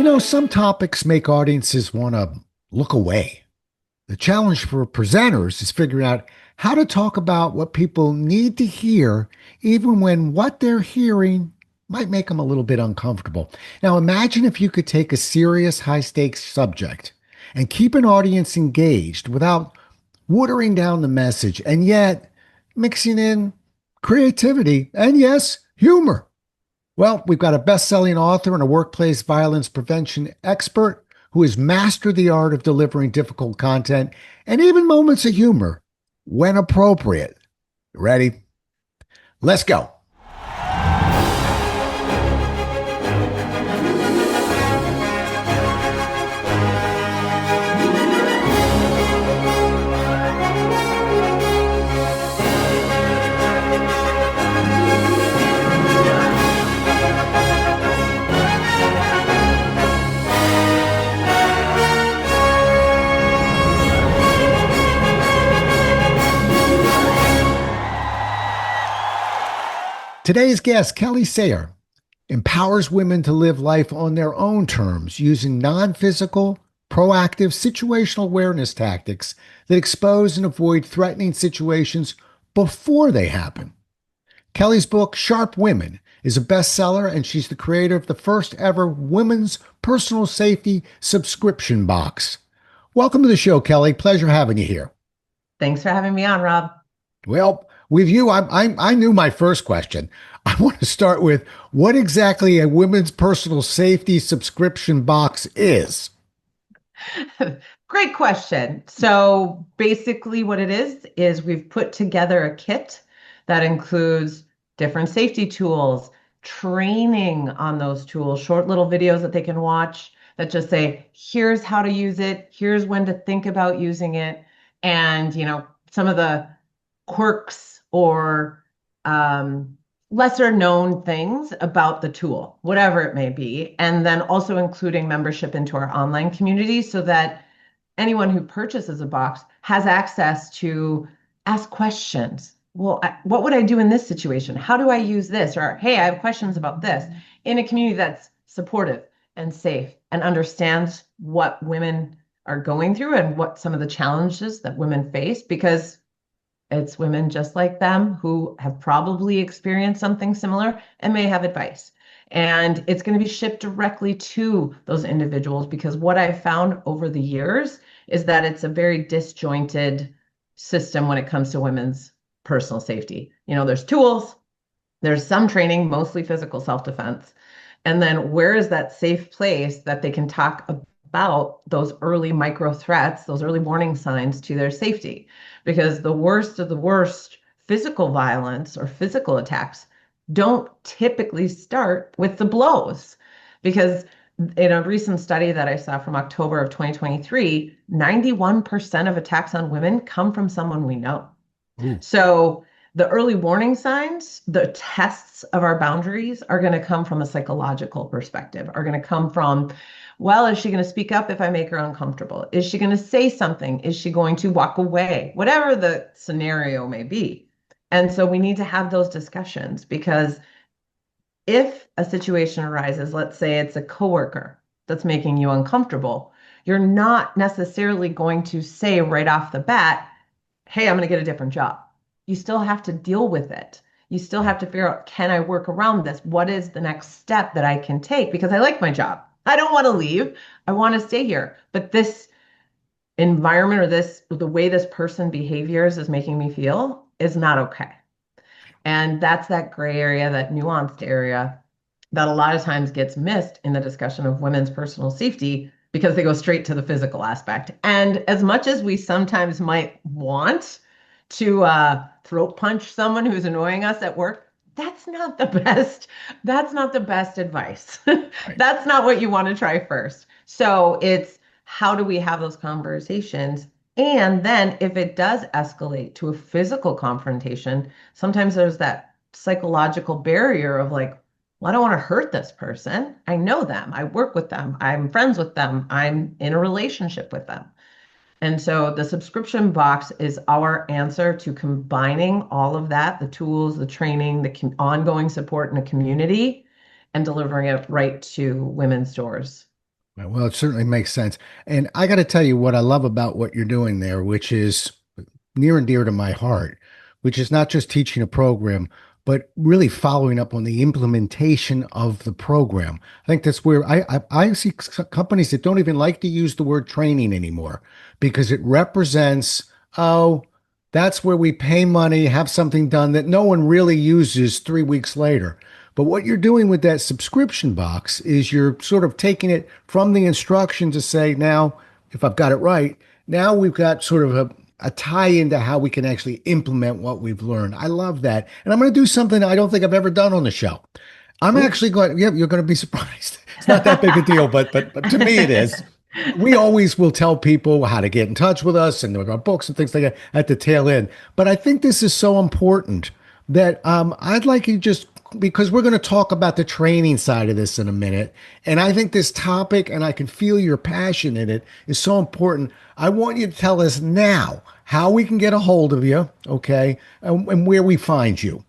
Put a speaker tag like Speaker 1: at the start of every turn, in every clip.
Speaker 1: Some topics make audiences want to look away. The challenge for presenters is figuring out how to talk about what people need to hear, even when what they're hearing might make them a little bit uncomfortable. Now, imagine if you could take a serious, high stakes subject and keep an audience engaged without watering down the message and yet mixing in creativity and, yes, humor. Well, we've got a best-selling author and a workplace violence prevention expert who has mastered the art of delivering difficult content and even moments of humor when appropriate. Ready? Let's go. Today's guest, Kelly Sayre, empowers women to live life on their own terms using non-physical, proactive situational awareness tactics that expose and avoid threatening situations before they happen. Kelly's book, Sharp Women, is a bestseller, and she's the creator of the first ever women's personal safety subscription box. Welcome to the show, Kelly. Pleasure having you here.
Speaker 2: Thanks for having me on, Rob.
Speaker 1: Well, with you, I knew my first question. I want to start with what exactly a women's personal safety subscription box is.
Speaker 2: Great question. So basically what it is we've put together a kit that includes different safety tools, training on those tools, short little videos that they can watch that just say, here's how to use it, here's when to think about using it, and some of the quirks or lesser known things about the tool, whatever it may be. And then also including membership into our online community so that anyone who purchases a box has access to ask questions. Well, what would I do in this situation? How do I use this? Or, hey, I have questions about this, in a community that's supportive and safe and understands what women are going through and what some of the challenges that women face, because it's women just like them who have probably experienced something similar and may have advice. And it's going to be shipped directly to those individuals, because what I've found over the years is that it's a very disjointed system when it comes to women's personal safety. There's tools, there's some training, mostly physical self-defense. And then where is that safe place that they can talk about those early micro threats, those early warning signs to their safety? Because the worst of the worst physical violence or physical attacks don't typically start with the blows. Because in a recent study that I saw from October of 2023, 91% of attacks on women come from someone we know. So the early warning signs, the tests of our boundaries are going to come from a psychological perspective, are going to come from, well, is she going to speak up if I make her uncomfortable? Is she going to say something? Is she going to walk away? Whatever the scenario may be. And so we need to have those discussions, because if a situation arises, let's say it's a coworker that's making you uncomfortable, you're not necessarily going to say right off the bat, hey, I'm going to get a different job. You still have to deal with it. You still have to figure out, can I work around this? What is the next step that I can take? Because I like my job. I don't want to leave. I want to stay here. But this environment or the way this person behaviors is making me feel is not okay. And that's that gray area, that nuanced area that a lot of times gets missed in the discussion of women's personal safety, because they go straight to the physical aspect. And as much as we sometimes might want to throat punch someone who's annoying us at work, that's not the best. That's not the best advice. Right. That's not what you want to try first. So it's, how do we have those conversations? And then if it does escalate to a physical confrontation, sometimes there's that psychological barrier of like, well, I don't want to hurt this person. I know them. I work with them. I'm friends with them. I'm in a relationship with them. And so the subscription box is our answer to combining all of that, the tools, the training, the ongoing support in a community, and delivering it right to women's doors
Speaker 1: Well, it certainly makes sense. And I got to tell you what I love about what you're doing there, which is near and dear to my heart, which is not just teaching a program, but really following up on the implementation of the program. I think that's where I see companies that don't even like to use the word training anymore because it represents, oh, that's where we pay money, have something done that no one really uses 3 weeks later. But what you're doing with that subscription box is you're sort of taking it from the instruction to say, now, if I've got it right, now we've got sort of a tie into how we can actually implement what we've learned. I love that. And I'm going to do something I don't think I've ever done on the show. I'm
Speaker 2: Ooh.
Speaker 1: actually going, yeah, you're going to be surprised. It's not that big a deal, but to me it is. We always will tell people how to get in touch with us and with our books and things like that at the tail end. But I think this is so important that I'd like you just because we're going to talk about the training side of this in a minute. And I think this topic, and I can feel your passion in it, is so important. I want you to tell us now how we can get a hold of you, okay, and where we find you.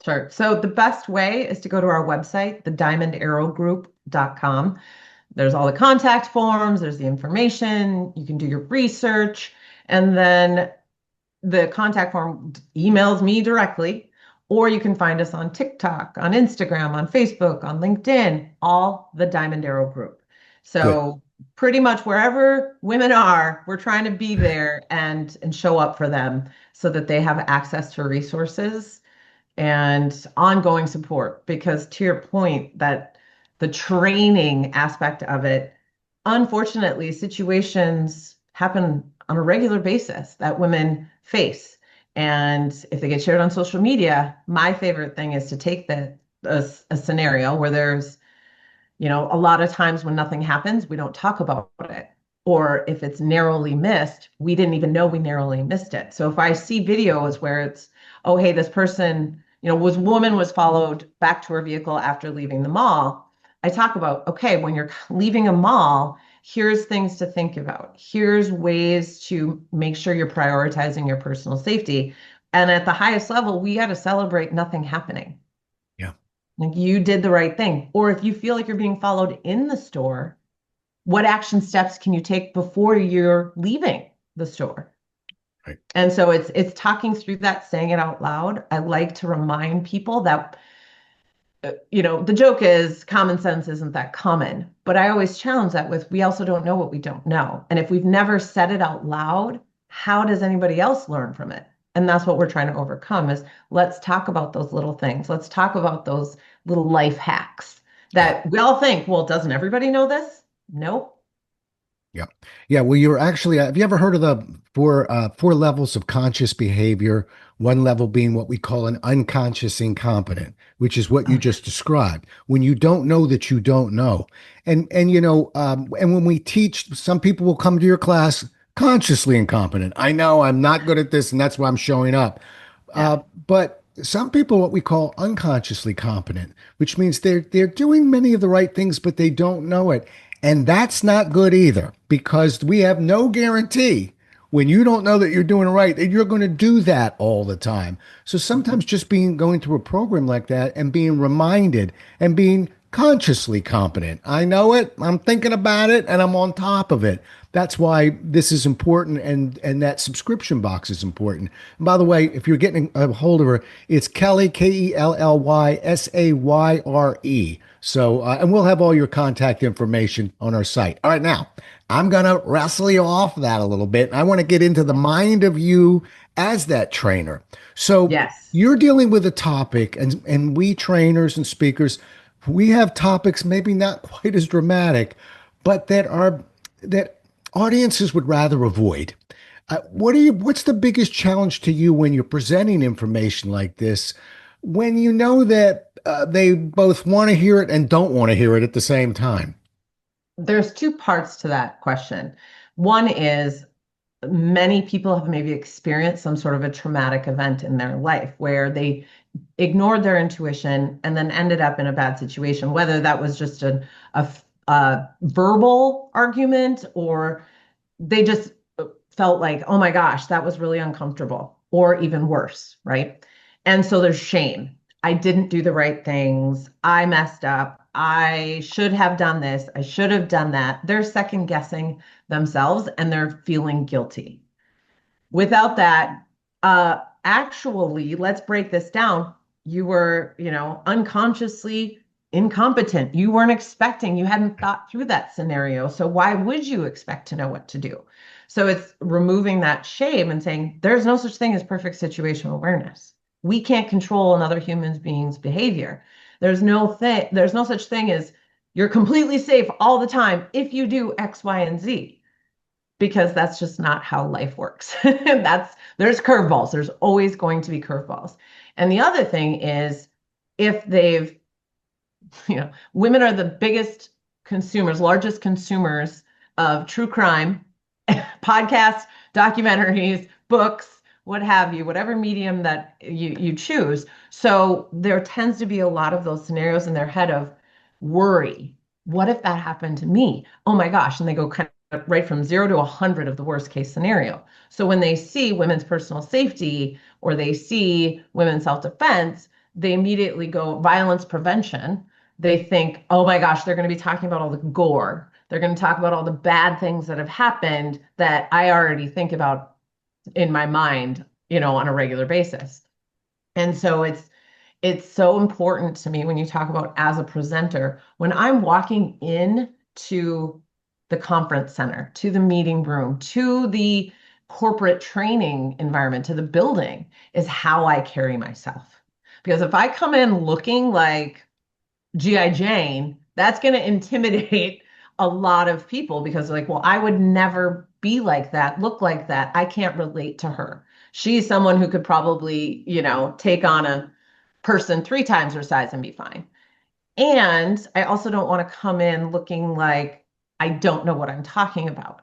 Speaker 2: Sure. So the best way is to go to our website, thediamondarrowgroup.com. There's all the contact forms, there's the information, you can do your research, and then the contact form emails me directly, or you can find us on TikTok, on Instagram, on Facebook, on LinkedIn, all the Diamond Arrow Group.
Speaker 1: Good.
Speaker 2: So pretty much wherever women are, we're trying to be there and show up for them so that they have access to resources and ongoing support. Because to your point, that the training aspect of it, unfortunately, situations happen on a regular basis that women face. And if they get shared on social media, my favorite thing is to take a scenario where there's a lot of times when nothing happens, we don't talk about it. Or if it's narrowly missed, we didn't even know we narrowly missed it. So if I see videos where it's, oh, hey, this person, woman was followed back to her vehicle after leaving the mall. I talk about, okay, when you're leaving a mall, here's things to think about. Here's ways to make sure you're prioritizing your personal safety. And at the highest level, we got to celebrate nothing happening.
Speaker 1: Yeah.
Speaker 2: Like you did the right thing. Or if you feel like you're being followed in the store, what action steps can you take before you're leaving the store?
Speaker 1: Right.
Speaker 2: And so it's talking through that, saying it out loud. I like to remind people that the joke is common sense isn't that common, but I always challenge that with we also don't know what we don't know. And if we've never said it out loud, how does anybody else learn from it? And that's what we're trying to overcome is let's talk about those little things. Let's talk about those little life hacks
Speaker 1: Yeah.
Speaker 2: that we all think, well, doesn't everybody know this? Nope.
Speaker 1: Yeah. Yeah. Well, you're actually, have you ever heard of the four levels of conscious behavior? One level being what we call an unconscious incompetent, which is what you
Speaker 2: Oh,
Speaker 1: just described. When you don't know that you don't know. And when we teach, some people will come to your class consciously incompetent. I know I'm not good at this, and that's why I'm showing up.
Speaker 2: yeah.
Speaker 1: But some people, what we call unconsciously competent, which means they're doing many of the right things, but they don't know it. And that's not good either, because we have no guarantee when you don't know that you're doing it right that you're going to do that all the time. So sometimes just being going through a program like that and being reminded and being consciously competent. I know it, I'm thinking about it, and I'm on top of it. That's why this is important, and that subscription box is important. And by the way, if you're getting a hold of her, it's Kelly, KELLY SAYRE. So, and we'll have all your contact information on our site. All right, now I'm going to wrestle you off that a little bit. I want to get into the mind of you as that trainer. So
Speaker 2: Yes.
Speaker 1: you're dealing with a topic, and we trainers and speakers, we have topics maybe not quite as dramatic, but that audiences would rather avoid. What's the biggest challenge to you when you're presenting information like this, when you know that they both want to hear it and don't want to hear it at the same time?
Speaker 2: There's two parts to that question. One is many people have maybe experienced some sort of a traumatic event in their life where they ignored their intuition and then ended up in a bad situation, whether that was just a verbal argument or they just felt like, oh my gosh, that was really uncomfortable, or even worse, right? And so there's shame. I didn't do the right things. I messed up. I should have done this. I should have done that. They're second guessing themselves and they're feeling guilty. Without that, actually, let's break this down. You were, unconsciously incompetent. You weren't expecting, you hadn't thought through that scenario. So why would you expect to know what to do? So it's removing that shame and saying there's no such thing as perfect situational awareness. We can't control another human being's behavior. There's no such thing as you're completely safe all the time if you do X, Y, and Z because that's just not how life works. There's curveballs. There's always going to be curveballs. And the other thing is if they've, women are the biggest consumers, largest consumers of true crime, podcasts, documentaries, books, what have you, whatever medium that you choose. So there tends to be a lot of those scenarios in their head of worry. What if that happened to me? Oh my gosh. And they go kind of right from 0 to 100 of the worst case scenario. So when they see women's personal safety or they see women's self-defense, they immediately go violence prevention. They think, oh my gosh, they're going to be talking about all the gore. They're going to talk about all the bad things that have happened that I already think about in my mind, on a regular basis. And so it's so important to me when you talk about as a presenter, when I'm walking in to the conference center, to the meeting room, to the corporate training environment, to the building, is how I carry myself. Because if I come in looking like G.I. Jane, that's going to intimidate a lot of people because, like, well, I would never be like that, look like that. I can't relate to her. She's someone who could probably, take on a person 3 times her size and be fine. And I also don't want to come in looking like I don't know what I'm talking about.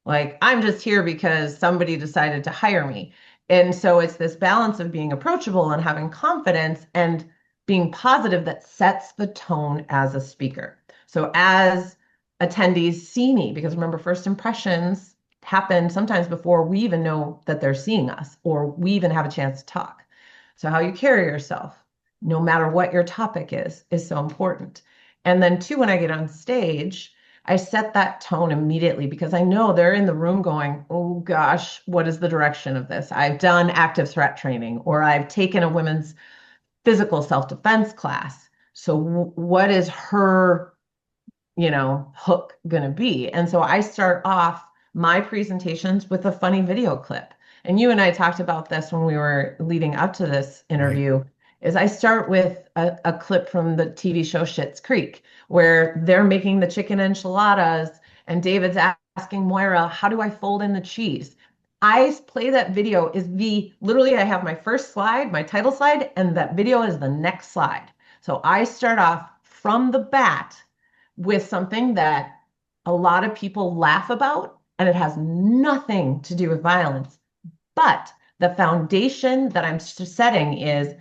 Speaker 2: Like, I'm just here because somebody decided to hire me. And so it's this balance of being approachable and having confidence and being positive that sets the tone as a speaker. So as attendees see me, because remember, first impressions happen sometimes before we even know that they're seeing us or we even have a chance to talk. So how you carry yourself, no matter what your topic is so important. And then two, when I get on stage, I set that tone immediately because I know they're in the room going, oh gosh, what is the direction of this? I've done active threat training or I've taken a women's physical self-defense class. So what is her, hook going to be? And so I start off my presentations with a funny video clip. And you and I talked about this when we were leading up to this
Speaker 1: Right.
Speaker 2: interview, is I start with a clip from the TV show Schitt's Creek, where they're making the chicken enchiladas and David's asking Moira, how do I fold in the cheese? I play that video is literally I have my first slide, my title slide, and that video is the next slide. So I start off from the bat with something that a lot of people laugh about, and it has nothing to do with violence. But the foundation that I'm setting is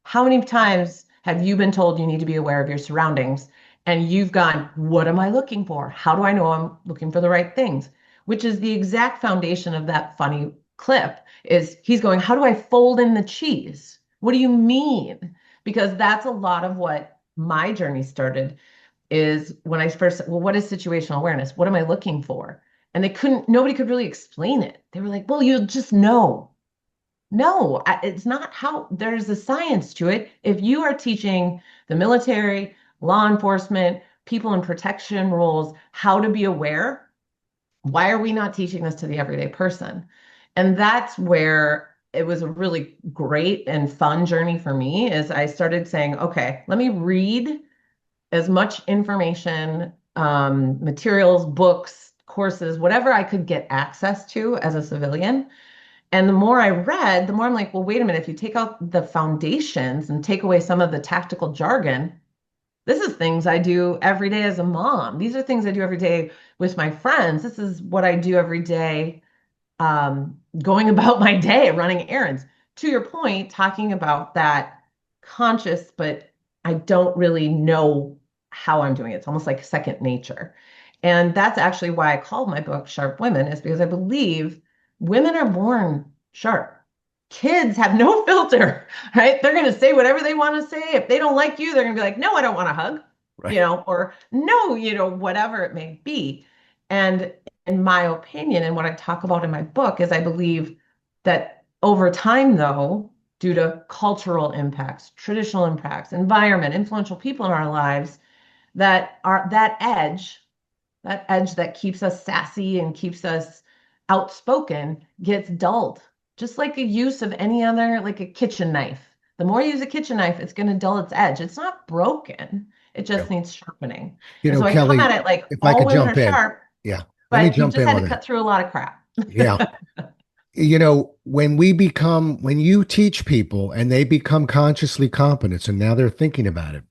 Speaker 2: how many times have you been told you need to be aware of your surroundings? And you've gone, what am I looking for? How do I know I'm looking for the right things? Which is the exact foundation of that funny clip is he's going, how do I fold in the cheese? What do you mean? Because that's a lot of what my journey started is when I first said, well, what is situational awareness? What am I looking for? And nobody could really explain it. They were like, well, you'll just know. No, it's not how there's a science to it. If you are teaching the military, law enforcement, people in protection roles how to be aware, why are we not teaching this to the everyday person? And that's where it was a really great and fun journey for me is I started saying, okay, let me read as much information, materials, books, courses, whatever I could get access to as a civilian. And the more I read, the more I'm like, well, wait a minute, if you take out the foundations and take away some of the tactical jargon, this is things I do every day as a mom. These are things I do every day with my friends. This is what I do every day going about my day, running errands. To your point, talking about that conscious, but I don't really know how I'm doing it. It's almost like second nature. And that's actually why I called my book Sharp Women, is because I believe women are born sharp. Kids have no filter, right? They're going to say whatever they want to say. If they don't like you, they're going to be like, no, I don't want a hug,
Speaker 1: Right.
Speaker 2: or no, whatever it may be. And in my opinion, and what I talk about in my book is I believe that over time, though, due to cultural impacts, traditional impacts, environment, influential people in our lives, that edge that keeps us sassy and keeps us outspoken gets dulled. Just like a use of any other, like a kitchen knife. The more you use a kitchen knife, it's going to dull its edge. It's not broken, it
Speaker 1: Yeah.
Speaker 2: just needs sharpening. And so I come
Speaker 1: Kelly,
Speaker 2: at it like
Speaker 1: if I
Speaker 2: all
Speaker 1: could
Speaker 2: women are
Speaker 1: jump in.
Speaker 2: sharp,
Speaker 1: Yeah. Let me
Speaker 2: but you've
Speaker 1: jump
Speaker 2: just
Speaker 1: in
Speaker 2: had
Speaker 1: on
Speaker 2: to
Speaker 1: that.
Speaker 2: cut through a lot of crap.
Speaker 1: Yeah. When you teach people and they become consciously competent, so now they're thinking about it.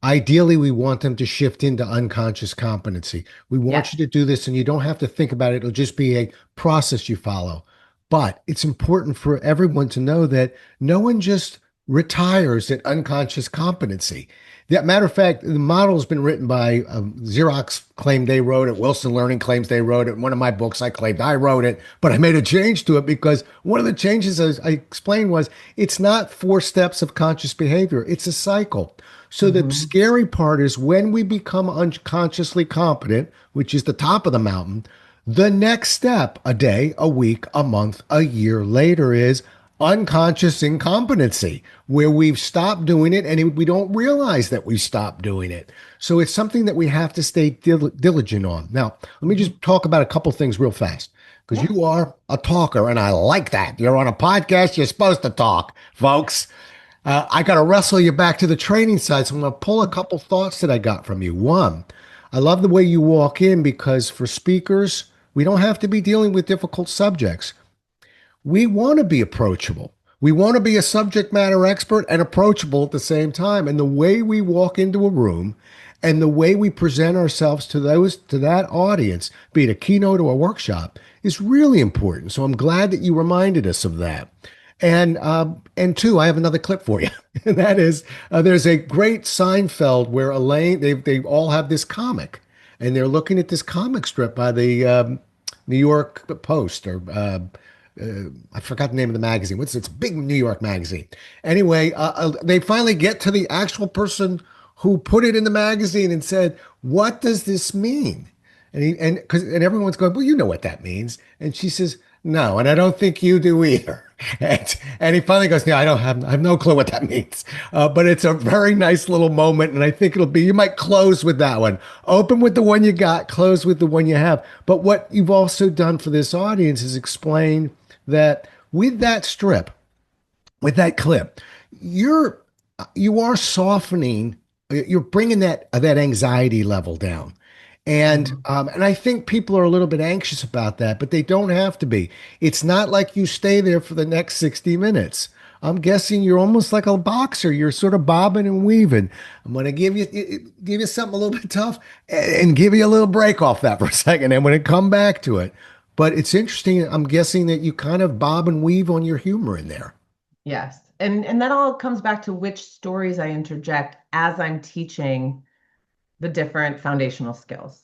Speaker 1: Ideally, we want them to shift into unconscious competency. We want you
Speaker 2: Yes.
Speaker 1: to do this, and you don't have to think about it. It'll just be a process you follow. But it's important for everyone to know that no one just retires at unconscious competency. That matter of fact, the model has been written by Xerox claimed they wrote it. Wilson Learning claims they wrote it. In one of my books, I claimed I wrote it, but I made a change to it because one of the changes I explained was it's not 4 steps of conscious behavior. It's a cycle. So the
Speaker 2: Hmm.
Speaker 1: scary part is when we become unconsciously competent, which is the top of the mountain, the next step, a day, a week, a month, a year later, is unconscious incompetency, where we've stopped doing it and we don't realize that we stopped doing it. So it's something that we have to stay diligent on. Now, let me
Speaker 2: Hmm.
Speaker 1: just talk about a couple things real fast because
Speaker 2: Yeah.
Speaker 1: you are a talker and I like that. You're on a podcast, you're supposed to talk, folks. I got to wrestle you back to the training side. So I'm going to pull a couple thoughts that I got from you. One, I love the way you walk in because for speakers, we don't have to be dealing with difficult subjects. We want to be approachable. We want to be a subject matter expert and approachable at the same time. And the way we walk into a room and the way we present ourselves to that audience, be it a keynote or a workshop, is really important. So I'm glad that you reminded us of that. And two, I have another clip for you. And that is, there's a great Seinfeld where Elaine they all have this comic, and they're looking at this comic strip by the New York Post or I forgot the name of the magazine. What's it's a big New York magazine. Anyway, they finally get to the actual person who put it in the magazine and said, "What does this mean?" And everyone's going, "Well, you know what that means." And she says, "No, and I don't think you do either." And he finally goes, "Yeah, I have no clue what that means." But it's a very nice little moment, and I think it'll be. You might close with that one. Open with the one you got, close with the one you have. But what you've also done for this audience is explain that with that strip, with that clip, you're you are softening, you're bringing that anxiety level down.
Speaker 2: Hmm.
Speaker 1: And I think people are a little bit anxious about that, but they don't have to be. It's not like you stay there for the next 60 minutes. I'm guessing you're almost like a boxer. You're sort of bobbing and weaving. I'm going to give you something a little bit tough and give you a little break off that for a second, and when it come back to it. But it's interesting. I'm guessing that you kind of bob and weave on your humor in there.
Speaker 2: Yes. And that all comes back to which stories I interject as I'm teaching the different foundational skills.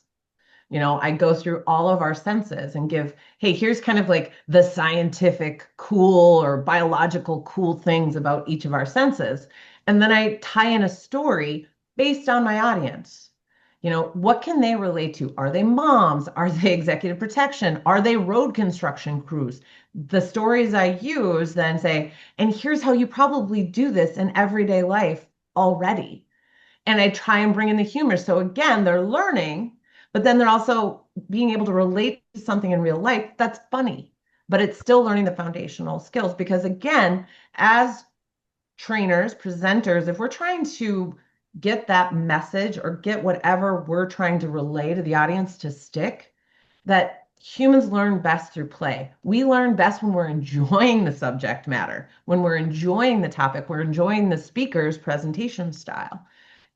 Speaker 2: I go through all of our senses and give, hey, here's kind of like the scientific cool or biological cool things about each of our senses. And then I tie in a story based on my audience. What can they relate to? Are they moms? Are they executive protection? Are they road construction crews? The stories I use then say, and here's how you probably do this in everyday life already. And I try and bring in the humor. So again, they're learning, but then they're also being able to relate to something in real life that's funny, but it's still learning the foundational skills. Because again, as trainers, presenters, if we're trying to get that message or get whatever we're trying to relay to the audience to stick, that humans learn best through play. We learn best when we're enjoying the subject matter, when we're enjoying the topic, we're enjoying the speaker's presentation style.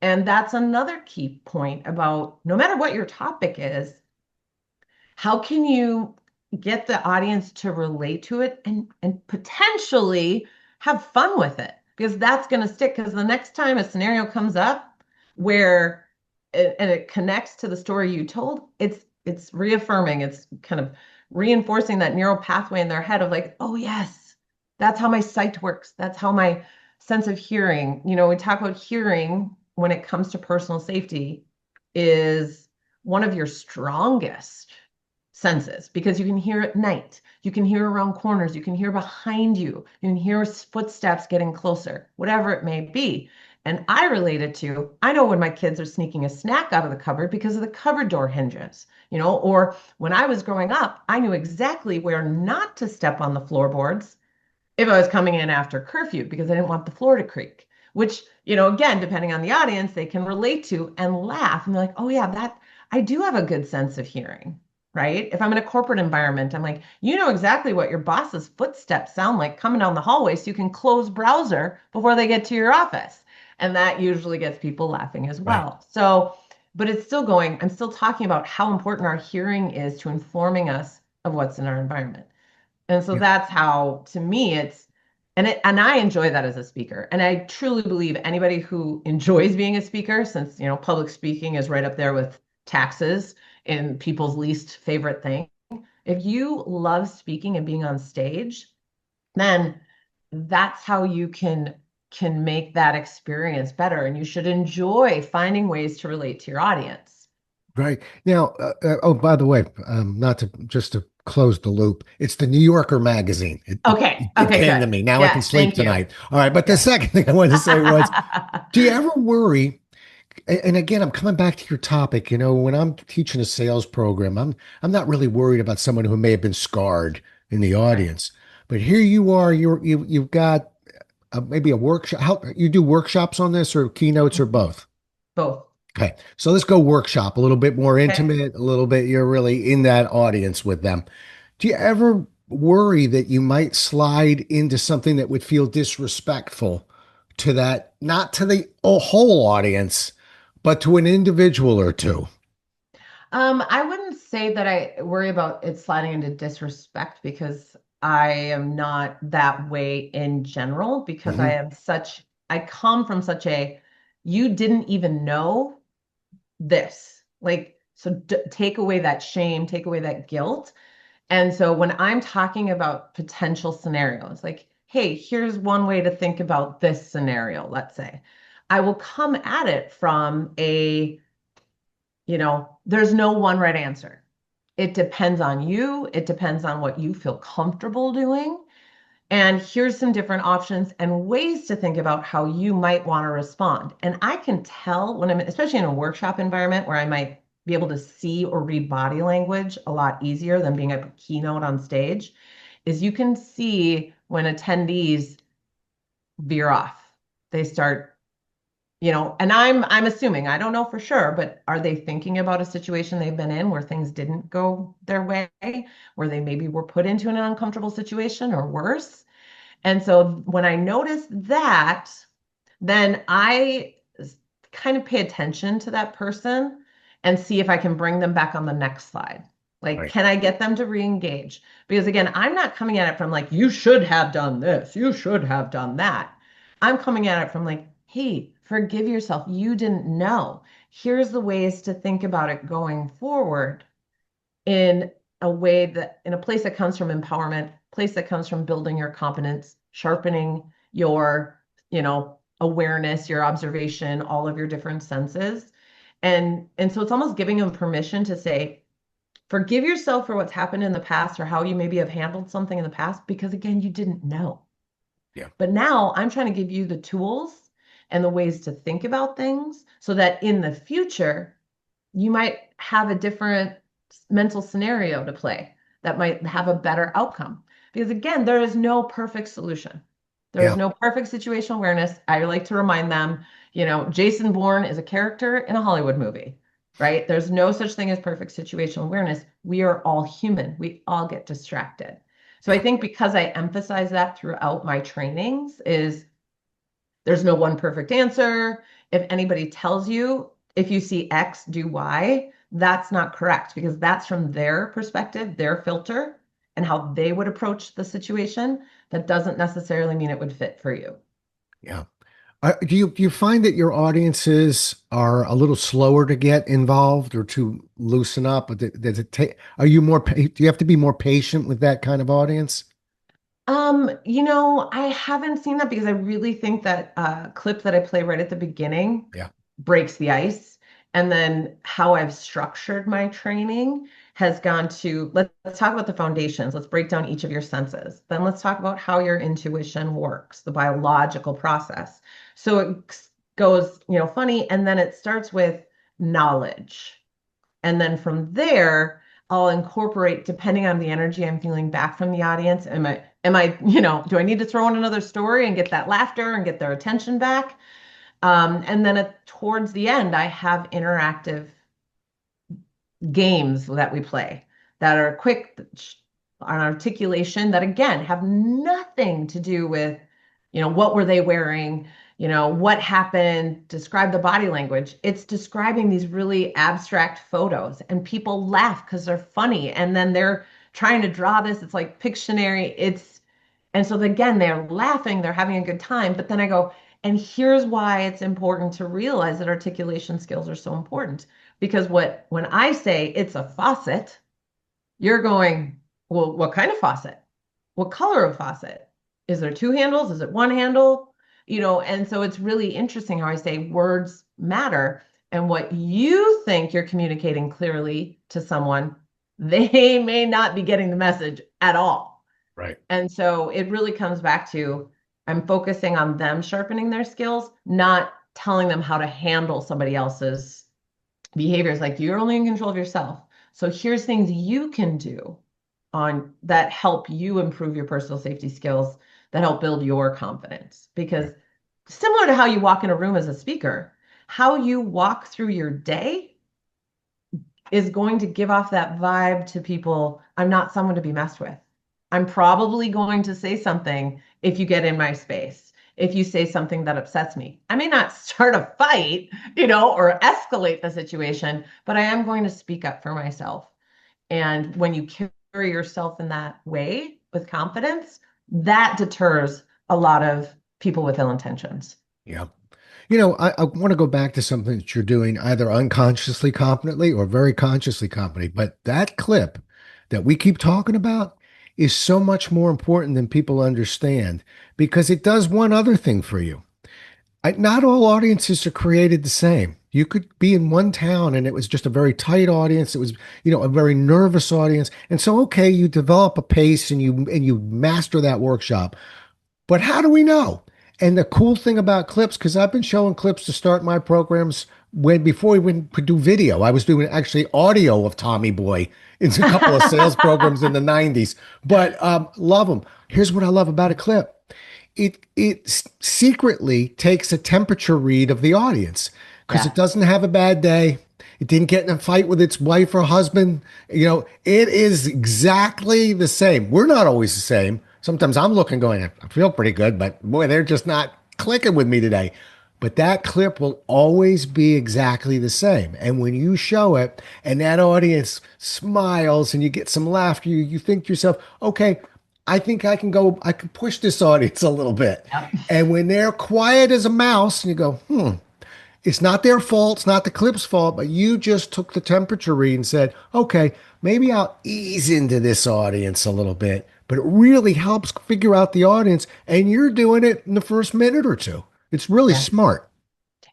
Speaker 2: And that's another key point about no matter what your topic is, how can you get the audience to relate to it and potentially have fun with it? Because that's going to stick. Because the next time a scenario comes up where and it connects to the story you told, it's reaffirming, it's kind of reinforcing that neural pathway in their head of like, oh yes, That's how my sight works. That's how my sense of hearing, we talk about hearing when it comes to personal safety is one of your strongest senses because you can hear at night. You can hear around corners. You can hear behind you. You can hear footsteps getting closer, whatever it may be. And I relate it to, I know when my kids are sneaking a snack out of the cupboard because of the cupboard door hinges, or when I was growing up, I knew exactly where not to step on the floorboards if I was coming in after curfew because I didn't want the floor to creak, which, again, depending on the audience, they can relate to and laugh and be like, oh, yeah, that I do have a good sense of hearing, right? If I'm in a corporate environment, I'm like, you know exactly what your boss's footsteps sound like coming down the hallway so you can close browser before they get to your office. And that usually gets people laughing as
Speaker 1: Right.
Speaker 2: well. So, but it's still going, I'm still talking about how important our hearing is to informing us of what's in our environment. And so
Speaker 1: Yeah.
Speaker 2: that's how, to me, and I enjoy that as a speaker. And I truly believe anybody who enjoys being a speaker, since, public speaking is right up there with taxes and people's least favorite thing. If you love speaking and being on stage, then that's how you can make that experience better. And you should enjoy finding ways to relate to your audience.
Speaker 1: Right. Now, oh, by the way, not to just to close the loop, it's the New Yorker magazine.
Speaker 2: Okay.
Speaker 1: It
Speaker 2: Okay,
Speaker 1: came to
Speaker 2: good.
Speaker 1: me. Now I can
Speaker 2: Yes,
Speaker 1: sleep
Speaker 2: thank you.
Speaker 1: tonight. All right. But the
Speaker 2: Yes.
Speaker 1: second thing I wanted to say was, do you ever worry? And again, I'm coming back to your topic. When I'm teaching a sales program, I'm not really worried about someone who may have been scarred in the
Speaker 2: Right.
Speaker 1: audience. But here you are. You've got maybe a workshop. How you do workshops on this, or keynotes, or
Speaker 2: Mhm.
Speaker 1: both?
Speaker 2: Both.
Speaker 1: Okay, so let's go workshop, a little bit more
Speaker 2: Okay.
Speaker 1: intimate, a little bit, you're really in that audience with them. Do you ever worry that you might slide into something that would feel disrespectful to that, not to the whole audience, but to an individual or two?
Speaker 2: I wouldn't say that I worry about it sliding into disrespect because I am not that way in general because
Speaker 1: Hmm.
Speaker 2: I come from such you didn't even know this. Like, so d take away that shame, take away that guilt. And so when I'm talking about potential scenarios, like, hey, here's one way to think about this scenario, let's say, I will come at it from there's no one right answer. It depends on you. It depends on what you feel comfortable doing. And here's some different options and ways to think about how you might want to respond. And I can tell when I'm, especially in a workshop environment where I might be able to see or read body language a lot easier than being a keynote on stage, is you can see when attendees veer off. They start and I'm assuming, I don't know for sure, but are they thinking about a situation they've been in where things didn't go their way, where they maybe were put into an uncomfortable situation or worse? And so when I notice that, then I kind of pay attention to that person and see if I can bring them back on the next slide. Like,
Speaker 1: Right.
Speaker 2: can I get them to re-engage? Because again, I'm not coming at it from like, you should have done this, you should have done that. I'm coming at it from like, hey, forgive yourself. You didn't know. Here's the ways to think about it going forward in in a place that comes from empowerment, place that comes from building your competence, sharpening your, awareness, your observation, all of your different senses. And so it's almost giving them permission to say, forgive yourself for what's happened in the past or how you maybe have handled something in the past, because again, you didn't know.
Speaker 1: Yeah.
Speaker 2: But now I'm trying to give you the tools and the ways to think about things so that in the future, you might have a different mental scenario to play that might have a better outcome. Because again, there is no perfect solution. There is
Speaker 1: Yeah.
Speaker 2: no perfect situational awareness. I like to remind them, Jason Bourne is a character in a Hollywood movie, right? There's no such thing as perfect situational awareness. We are all human. We all get distracted. So I
Speaker 1: Yeah.
Speaker 2: think because I emphasize that throughout my trainings is there's no one perfect answer. If anybody tells you, if you see X, do Y, that's not correct because that's from their perspective, their filter, and how they would approach the situation. That doesn't necessarily mean it would fit for you.
Speaker 1: Yeah. Do you find that your audiences are a little slower to get involved or to loosen up? Does it take? Are you more? Do you have to be more patient with that kind of audience?
Speaker 2: I haven't seen that because I really think that clip that I play right at the beginning
Speaker 1: Yeah.
Speaker 2: breaks the ice. And then how I've structured my training has gone to let's talk about the foundations. Let's break down each of your senses. Then let's talk about how your intuition works, the biological process. So it goes, funny, and then it starts with knowledge. And then from there, I'll incorporate, depending on the energy I'm feeling back from the audience. Do I need to throw in another story and get that laughter and get their attention back? And then towards the end, I have interactive games that we play that are quick on articulation that again have nothing to do with, what were they wearing, what happened, describe the body language. It's describing these really abstract photos and people laugh because they're funny. And then they're trying to draw this. It's like Pictionary. And so again, they're laughing, they're having a good time. But then I go, and here's why it's important to realize that articulation skills are so important. Because when I say it's a faucet, you're going, well, what kind of faucet? What color of faucet? Is there two handles? Is it one handle? And so it's really interesting how I say words matter. And what you think you're communicating clearly to someone, they may not be getting the message at all.
Speaker 1: Right.
Speaker 2: And so it really comes back to I'm focusing on them sharpening their skills, not telling them how to handle somebody else's behaviors. Like you're only in control of yourself. So here's things you can do on that help you improve your personal safety skills, that help build your confidence. Because similar to how you walk in a room as a speaker, how you walk through your day is going to give off that vibe to people. I'm not someone to be messed with. I'm probably going to say something if you get in my space, if you say something that upsets me. I may not start a fight, or escalate the situation, but I am going to speak up for myself. And when you carry yourself in that way with confidence, that deters a lot of people with ill intentions.
Speaker 1: Yeah. I want to go back to something that you're doing either unconsciously competently or very consciously competently. But that clip that we keep talking about is so much more important than people understand because it does one other thing for you. Not all audiences are created the same. You could be in one town and it was just a very tight audience. It was, a very nervous audience. And so, okay, you develop a pace and you master that workshop. But how do we know? And the cool thing about clips, because I've been showing clips to start my programs when before we could do video. I was doing actually audio of Tommy Boy in a couple of sales programs in the 90s. But love them. Here's what I love about a clip. It secretly takes a temperature read of the audience because it
Speaker 2: Yeah.
Speaker 1: doesn't have a bad day. It didn't get in a fight with its wife or husband. It is exactly the same. We're not always the same. Sometimes I'm looking going, I feel pretty good, but boy, they're just not clicking with me today. But that clip will always be exactly the same. And when you show it and that audience smiles and you get some laughter, you think to yourself, okay, I think I can push this audience a little bit.
Speaker 2: Yep.
Speaker 1: And when they're quiet as a mouse, and you go, it's not their fault. It's not the clip's fault, but you just took the temperature read and said, okay, maybe I'll ease into this audience a little bit. But it really helps figure out the audience. And you're doing it in the first minute or two. It's really
Speaker 2: Yeah.
Speaker 1: smart.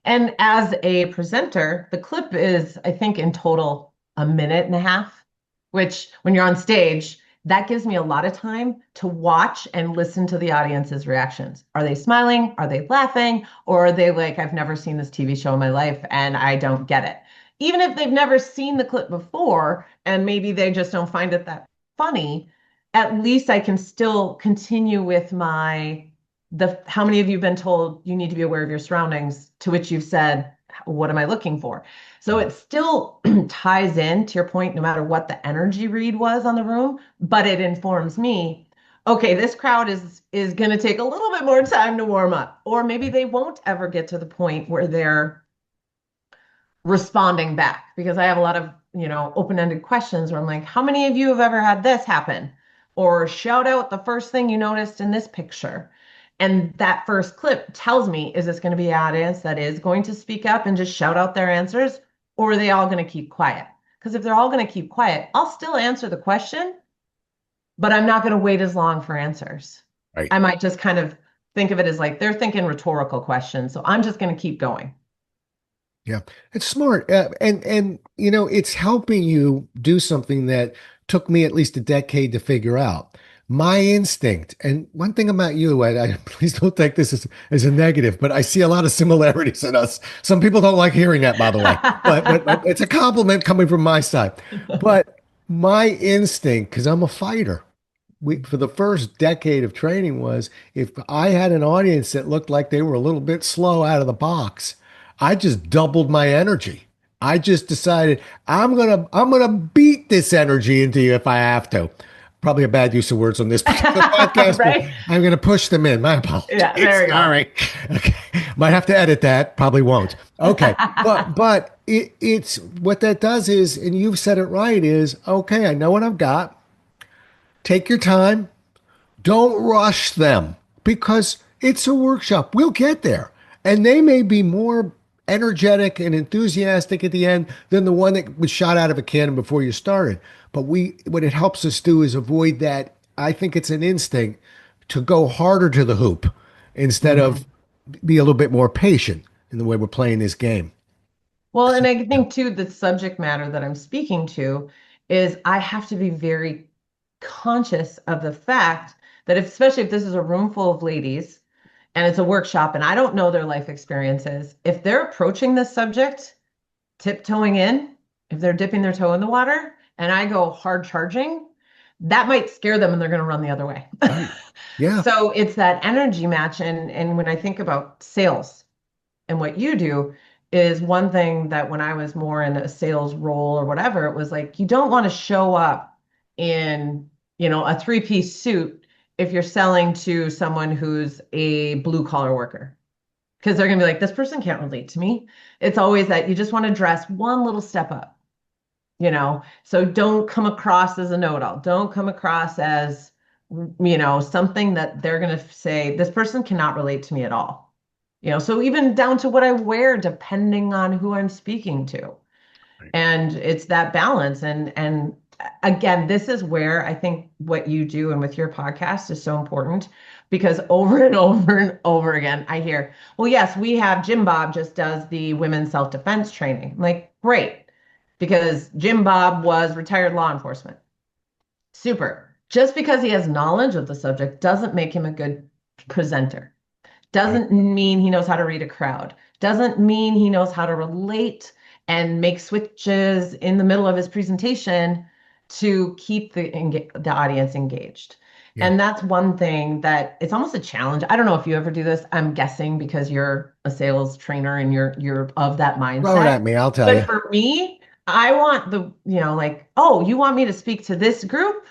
Speaker 2: And as a presenter, the clip is, I think, in total a minute and a half, which when you're on stage, that gives me a lot of time to watch and listen to the audience's reactions. Are they smiling? Are they laughing? Or are they like, I've never seen this TV show in my life and I don't get it? Even if they've never seen the clip before and maybe they just don't find it that funny, at least I can still continue with the how many of you have been told you need to be aware of your surroundings, to which you've said, what am I looking for? So it still ties in to your point, no matter what the energy read was on the room, but it informs me, okay, this crowd is going to take a little bit more time to warm up, or maybe they won't ever get to the point where they're responding back because I have a lot of, open-ended questions where I'm like, how many of you have ever had this happen? Or shout out the first thing you noticed in this picture. And that first clip tells me, is this going to be an audience that is going to speak up and just shout out their answers? Or are they all going to keep quiet? Because if they're all going to keep quiet, I'll still answer the question, but I'm not going to wait as long for answers.
Speaker 1: Right.
Speaker 2: I might just kind of think of it as like they're thinking rhetorical questions. So I'm just going to keep going.
Speaker 1: Yeah, it's smart, and it's helping you do something that took me at least a decade to figure out. My instinct, and one thing about you, please don't take this as a negative, but I see a lot of similarities in us. Some people don't like hearing that, by the way, but it's a compliment coming from my side. But my instinct, because I'm a fighter, for the first decade of training was if I had an audience that looked like they were a little bit slow out of the box, I just doubled my energy. I just decided I'm gonna beat this energy into you if I have to. Probably a bad use of words on this particular podcast, but
Speaker 2: Right?
Speaker 1: I'm gonna push them in. My
Speaker 2: Yeah,
Speaker 1: apologies.
Speaker 2: there we go.
Speaker 1: Sorry. Okay. Might have to edit that. Probably won't. Okay. But it's what that does is, and you've said it right, is okay, I know what I've got. Take your time. Don't rush them because it's a workshop. We'll get there. And they may be more energetic and enthusiastic at the end than the one that was shot out of a cannon before you started. But what it helps us do is avoid that. I think it's an instinct to go harder to the hoop instead
Speaker 2: Mhm.
Speaker 1: of be a little bit more patient in the way we're playing this game.
Speaker 2: Well, and I think too, the subject matter that I'm speaking to is I have to be very conscious of the fact that if, especially if this is a room full of ladies and it's a workshop and I don't know their life experiences, if they're approaching this subject tiptoeing in, if they're dipping their toe in the water and I go hard charging, that might scare them and they're going to run the other way.
Speaker 1: Right. Yeah.
Speaker 2: So it's that energy match. And when I think about sales and what you do is one thing that when I was more in a sales role or whatever, it was like you don't want to show up in, a three-piece suit if you're selling to someone who's a blue collar worker because they're going to be like, this person can't relate to me. It's always that you just want to dress one little step up, So don't come across as a know-it-all. Don't come across as, something that they're going to say, this person cannot relate to me at all. So even down to what I wear, depending on who I'm speaking to.
Speaker 1: Right.
Speaker 2: And it's that balance. And again, this is where I think what you do and with your podcast is so important because over and over and over again, I hear, well, yes, we have Jim Bob just does the women's self-defense training. I'm like, great, because Jim Bob was retired law enforcement. Super. Just because he has knowledge of the subject doesn't make him a good presenter.
Speaker 1: Right.
Speaker 2: Doesn't mean he knows how to read a crowd. Doesn't mean he knows how to relate and make switches in the middle of his presentation to keep the audience engaged.
Speaker 1: Yeah.
Speaker 2: And that's one thing that it's almost a challenge. I don't know if you ever do this. I'm guessing because you're a sales trainer and you're of that
Speaker 1: Throw it
Speaker 2: mindset.
Speaker 1: at me. I'll tell
Speaker 2: But
Speaker 1: you.
Speaker 2: for me, I want like, oh, you want me to speak to this group?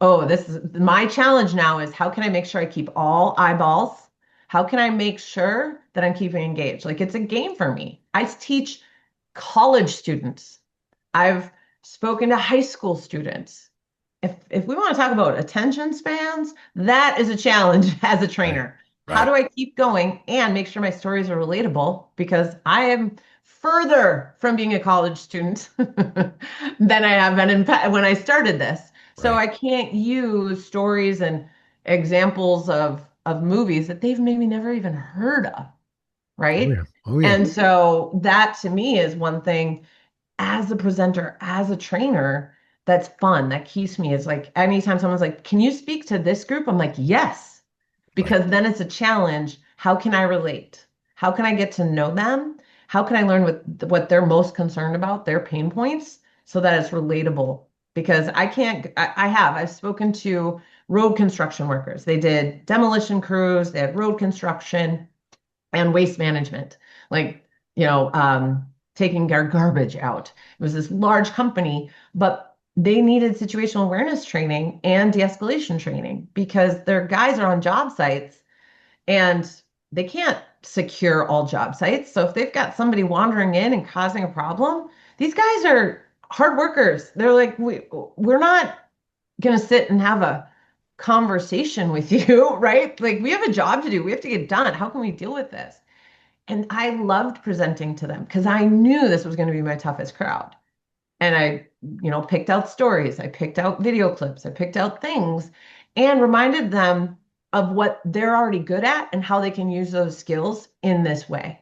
Speaker 2: Oh, this is my challenge now is how can I make sure I keep all eyeballs? How can I make sure that I'm keeping engaged? Like it's a game for me. I teach college students. I've spoken to high school students. If we want to talk about attention spans, that is a challenge as a
Speaker 1: Right.
Speaker 2: trainer. How
Speaker 1: Right.
Speaker 2: do I keep going and make sure my stories are relatable? Because I am further from being a college student than I have been when I started this. So
Speaker 1: Right.
Speaker 2: I can't use stories and examples of movies that they've maybe never even heard of,
Speaker 1: Oh yeah.
Speaker 2: right?
Speaker 1: Oh yeah.
Speaker 2: And so that to me is one thing as a presenter, as a trainer, that's fun. That keeps me. It's like anytime someone's like, "Can you speak to this group?" I'm like, "Yes."
Speaker 1: Right.
Speaker 2: Because then it's a challenge. How can I relate? How can I get to know them? How can I learn what they're most concerned about, their pain points, so that it's relatable? Because I can't, I've spoken to road construction workers. They did demolition crews, they had road construction and waste management, like, taking their garbage out. It was this large company, but they needed situational awareness training and de-escalation training because their guys are on job sites and they can't secure all job sites. So if they've got somebody wandering in and causing a problem, these guys are hard workers. They're like, we're not going to sit and have a conversation with you, right? Like we have a job to do. We have to get done. How can we deal with this? And I loved presenting to them because I knew this was going to be my toughest crowd. And I, picked out stories, I picked out video clips, I picked out things and reminded them of what they're already good at and how they can use those skills in this way.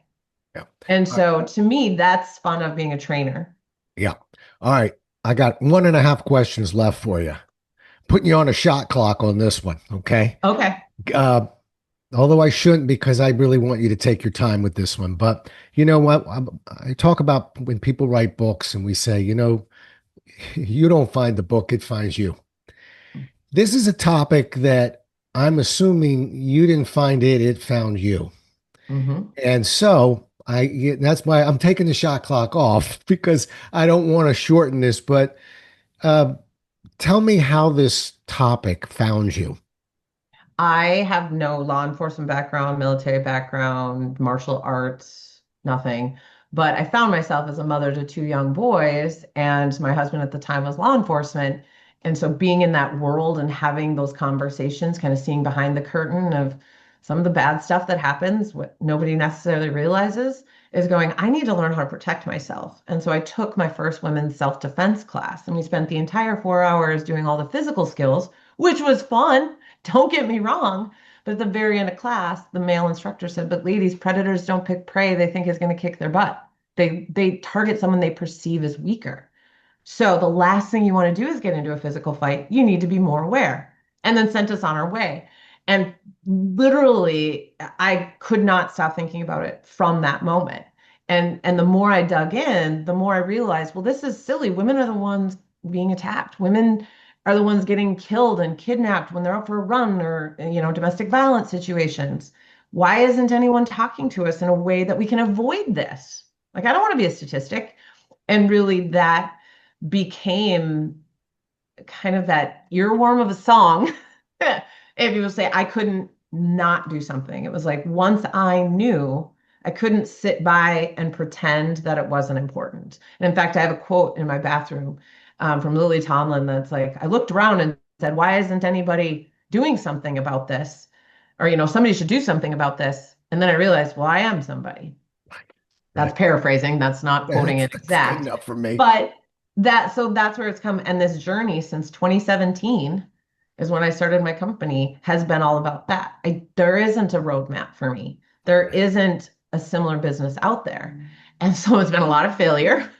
Speaker 1: Yeah.
Speaker 2: And
Speaker 1: All right.
Speaker 2: so to me, that's fun of being a trainer.
Speaker 1: Yeah. All right. I got 1.5 questions left for you. Putting you on a shot clock on this one. Okay.
Speaker 2: Okay.
Speaker 1: Uh, Although I shouldn't because I really want you to take your time with this one. But you know what? I talk about when people write books and we say, you don't find the book, it finds you. This is a topic that I'm assuming you didn't find it, it found you.
Speaker 2: Hmm.
Speaker 1: And so that's why I'm taking the shot clock off because I don't want to shorten this. But uh, tell me how this topic found you.
Speaker 2: I have no law enforcement background, military background, martial arts, nothing. But I found myself as a mother to two young boys, and my husband at the time was law enforcement. And so being in that world and having those conversations, kind of seeing behind the curtain of some of the bad stuff that happens, what nobody necessarily realizes, is going, I need to learn how to protect myself. And so I took my first women's self-defense class, and we spent the entire 4 hours doing all the physical skills, which was fun. Don't get me wrong. But at the very end of class, the male instructor said, but ladies, predators don't pick prey they think is going to kick their butt. They target someone they perceive as weaker. So the last thing you want to do is get into a physical fight. You need to be more aware. And then sent us on our way. And literally, I could not stop thinking about it from that moment. And the more I dug in, the more I realized, well, this is silly. Women are the ones being attacked. Women are the ones getting killed and kidnapped when they're out for a run or, domestic violence situations. Why isn't anyone talking to us in a way that we can avoid this? Like, I don't want to be a statistic. And really, that became kind of that earworm of a song. If you will say, I couldn't not do something. It was like once I knew, I couldn't sit by and pretend that it wasn't important. And in fact, I have a quote in my bathroom from Lily Tomlin that's like, I looked around and said, why isn't anybody doing something about this? Or, somebody should do something about this. And then I realized, well, I am somebody.
Speaker 1: Right.
Speaker 2: That's paraphrasing. That's not
Speaker 1: Yeah,
Speaker 2: quoting
Speaker 1: that's,
Speaker 2: it
Speaker 1: that's good
Speaker 2: exact.
Speaker 1: enough for me.
Speaker 2: But that's where it's come. And this journey since 2017 is when I started my company has been all about that. There isn't a roadmap for me. There isn't a similar business out there. And so it's been a lot of failure,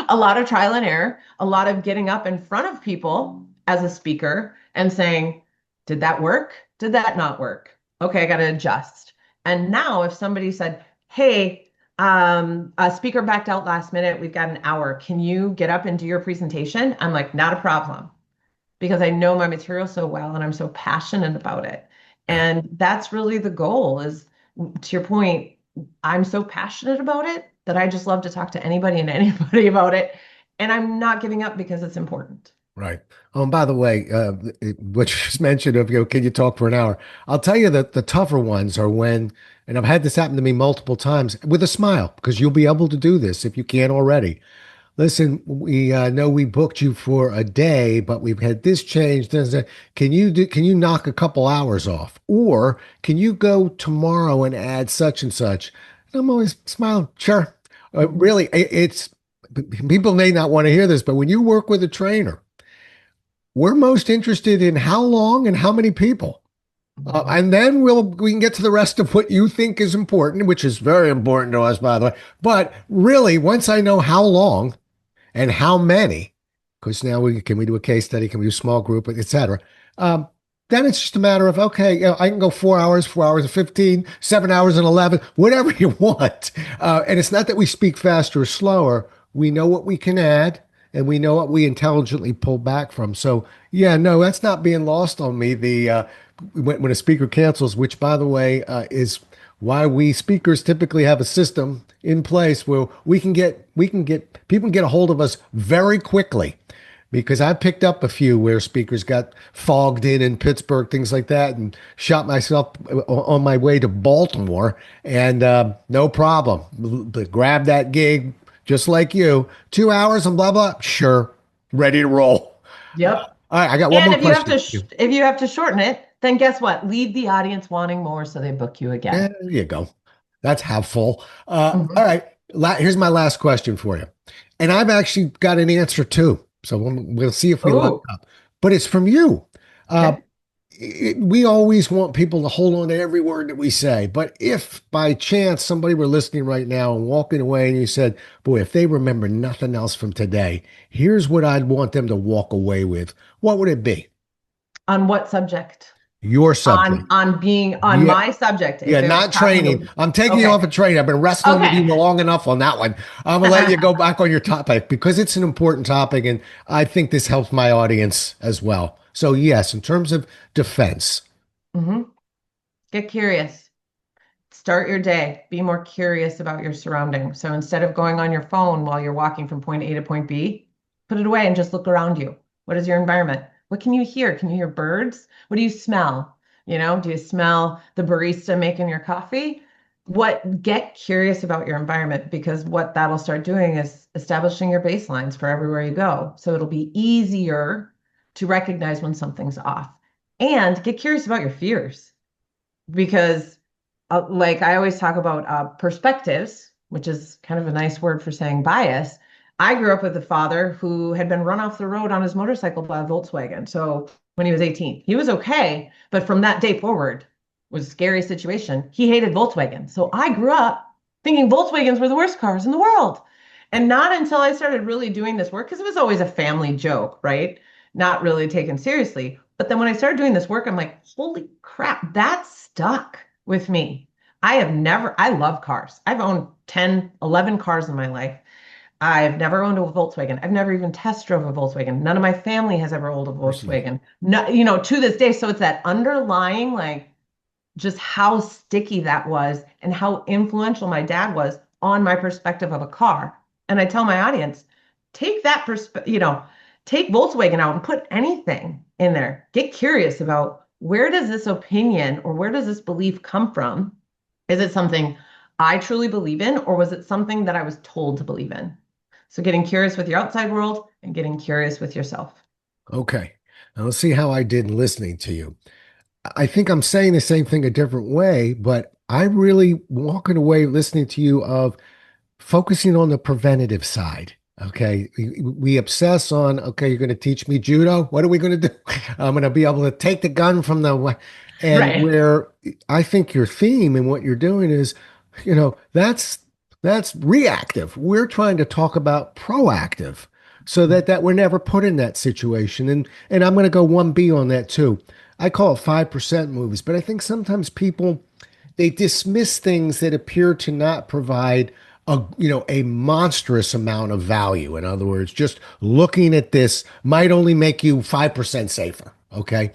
Speaker 2: a lot of trial and error, a lot of getting up in front of people as a speaker and saying, did that work? Did that not work? Okay, I got to adjust. And now if somebody said, hey, a speaker backed out last minute, we've got an hour. Can you get up and do your presentation? I'm like, not a problem because I know my material so well and I'm so passionate about it.
Speaker 1: Yeah.
Speaker 2: And that's really the goal is to your point, I'm so passionate about it that I just love to talk to anybody and anybody about it. And I'm not giving up because it's important.
Speaker 1: Right. Oh, and by the way, what you just mentioned of, can you talk for an hour? I'll tell you that the tougher ones are when, and I've had this happen to me multiple times with a smile, because you'll be able to do this if you can't already. Listen, we know we booked you for a day, but we've had this change. Can you knock a couple hours off? Or can you go tomorrow and add such and such? And I'm always smiling. Sure.
Speaker 2: Mhm.
Speaker 1: Really, it's people may not want to hear this, but when you work with a trainer, we're most interested in how long and how many people.
Speaker 2: Mhm.
Speaker 1: And then we can get to the rest of what you think is important, which is very important to us, by the way. But really, once I know how long and how many, because now we do a case study, can we do a small group, etc. Um, then it's just a matter of okay, I can go 4 hours, 4 hours and 15, 7 hours and 11, whatever you want. And it's not that we speak faster or slower. We know what we can add, and we know what we intelligently pull back from. So yeah, no, that's not being lost on me. The when a speaker cancels, which by the way is why we speakers typically have a system in place where we can get people can get a hold of us very quickly because I picked up a few where speakers got fogged in Pittsburgh, things like that, and shot myself on my way to Baltimore, and no problem, grab that gig just like you, 2 hours and blah blah, sure, ready to roll.
Speaker 2: Yep.
Speaker 1: All right, I got one
Speaker 2: And
Speaker 1: more
Speaker 2: if you have
Speaker 1: question
Speaker 2: to
Speaker 1: for you.
Speaker 2: if you have to shorten it, then guess what? Leave the audience wanting more so they book you again.
Speaker 1: There you go. That's helpful. All
Speaker 2: Mhm.
Speaker 1: right. Here's my last question for you. And I've actually got an answer too. So we'll see if we line
Speaker 2: Oh,
Speaker 1: up. But it's from you. Uh,
Speaker 2: okay.
Speaker 1: we always want people to hold on to every word that we say. But if by chance somebody were listening right now and walking away and you said, boy, if they remember nothing else from today, here's what I'd want them to walk away with, what would it be?
Speaker 2: On what subject?
Speaker 1: Your
Speaker 2: On
Speaker 1: subject.
Speaker 2: on being on
Speaker 1: Yeah,
Speaker 2: my subject.
Speaker 1: yeah,
Speaker 2: If it was
Speaker 1: not
Speaker 2: talking
Speaker 1: training.
Speaker 2: to,
Speaker 1: I'm taking you
Speaker 2: okay.
Speaker 1: off of training. I've been wrestling with you
Speaker 2: Okay.
Speaker 1: long enough on that one. I'm gonna let you go back on your topic because it's an important topic, and I think this helps my audience as well. So yes, in terms of defense,
Speaker 2: hmm Get curious. Start your day. Be more curious about your surroundings. So instead of going on your phone while you're walking from point A to point B, put it away and just look around you. What is your environment? What can you hear? Can you hear birds? What do you smell? Do you smell the barista making your coffee? Get curious about your environment because what that'll start doing is establishing your baselines for everywhere you go. So it'll be easier to recognize when something's off. And get curious about your fears because like I always talk about perspectives, which is kind of a nice word for saying bias. I grew up with a father who had been run off the road on his motorcycle by a Volkswagen. So when he was 18, he was okay. But from that day forward, was a scary situation. He hated Volkswagen. So I grew up thinking Volkswagens were the worst cars in the world. And not until I started really doing this work, because it was always a family joke, right? Not really taken seriously. But then when I started doing this work, I'm like, holy crap, that stuck with me. I love cars. I've owned 10, 11 cars in my life. I've never owned a Volkswagen. I've never even test drove a Volkswagen. None of my family has ever owned a
Speaker 1: personally.
Speaker 2: Volkswagen. No, to this day. So it's that underlying, like, just how sticky that was and how influential my dad was on my perspective of a car. And I tell my audience, take that take Volkswagen out and put anything in there. Get curious about where does this opinion or where does this belief come from? Is it something I truly believe in, or was it something that I was told to believe in? So getting curious with your outside world and getting curious with yourself.
Speaker 1: Okay. Now let's see how I did listening to you. I think I'm saying the same thing a different way, but I'm really walking away listening to you of focusing on the preventative side. Okay. We obsess on, okay, you're going to teach me judo. What are we going to do? I'm going to be able to take the gun from and
Speaker 2: Right.
Speaker 1: where I think your theme and what you're doing is, that's reactive. We're trying to talk about proactive so that we're never put in that situation. And I'm going to go 1B on that too. I call it 5% moves, but I think sometimes people they dismiss things that appear to not provide a monstrous amount of value. In other words, just looking at this might only make you 5% safer. Okay.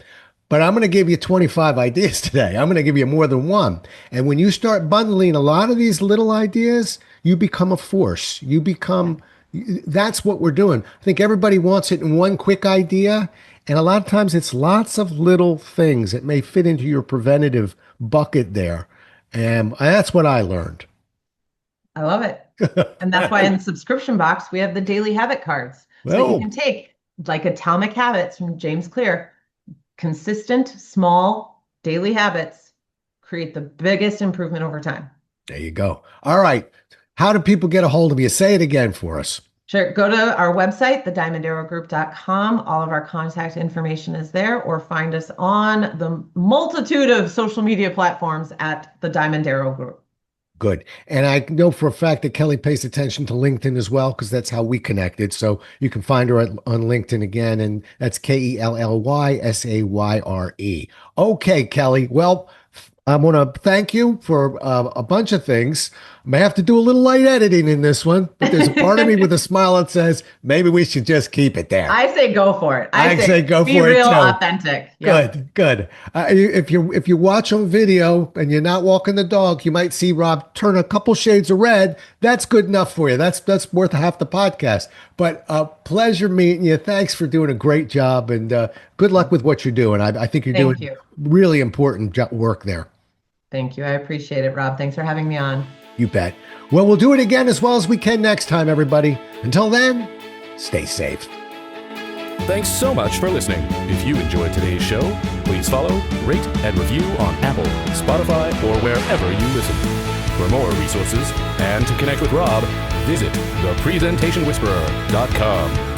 Speaker 1: But I'm going to give you 25 ideas today. I'm going to give you more than one. And when you start bundling a lot of these little ideas, you become a force. That's what we're doing. I think everybody wants it in one quick idea. And a lot of times it's lots of little things that may fit into your preventative bucket there. And that's what I learned.
Speaker 2: I love it. And that's why in the subscription box, we have the daily habit cards so that you
Speaker 1: Well,
Speaker 2: can take like Atomic Habits from James Clear, consistent, small daily habits create the biggest improvement over time.
Speaker 1: there you go. All right. How do people get a hold of you? Say it again for us.
Speaker 2: Sure. Go to our website, thediamondarrowgroup.com. All of our contact information is there, or find us on the multitude of social media platforms at the Diamond Arrow Group.
Speaker 1: Good. And I know for a fact that Kelly pays attention to LinkedIn as well, because that's how we connected. So you can find her on LinkedIn again, and that's KELLYSAYRE. Okay, Kelly. Well, I want to thank you for a bunch of things. I may have to do a little light editing in this one, but there's a part of me with a smile that says maybe we should just keep it there.
Speaker 2: I say go for it. I
Speaker 1: I say
Speaker 2: say
Speaker 1: go
Speaker 2: be
Speaker 1: for it
Speaker 2: real,
Speaker 1: too.
Speaker 2: authentic. Yep.
Speaker 1: Good, good. If you watch on video and you're not walking the dog, you might see Rob turn a couple shades of red. That's good enough for you. That's worth half the podcast. But pleasure meeting you. Thanks for doing a great job, and good luck with what you're doing. I think you're
Speaker 2: Thank
Speaker 1: doing
Speaker 2: you.
Speaker 1: really important work there.
Speaker 2: Thank you. I appreciate it, Rob. Thanks for having me on.
Speaker 1: You bet. Well, we'll do it again as well as we can next time, everybody. Until then, stay safe.
Speaker 3: Thanks so much for listening. If you enjoyed today's show, please follow, rate, and review on Apple, Spotify, or wherever you listen. For more resources and to connect with Rob, visit thepresentationwhisperer.com.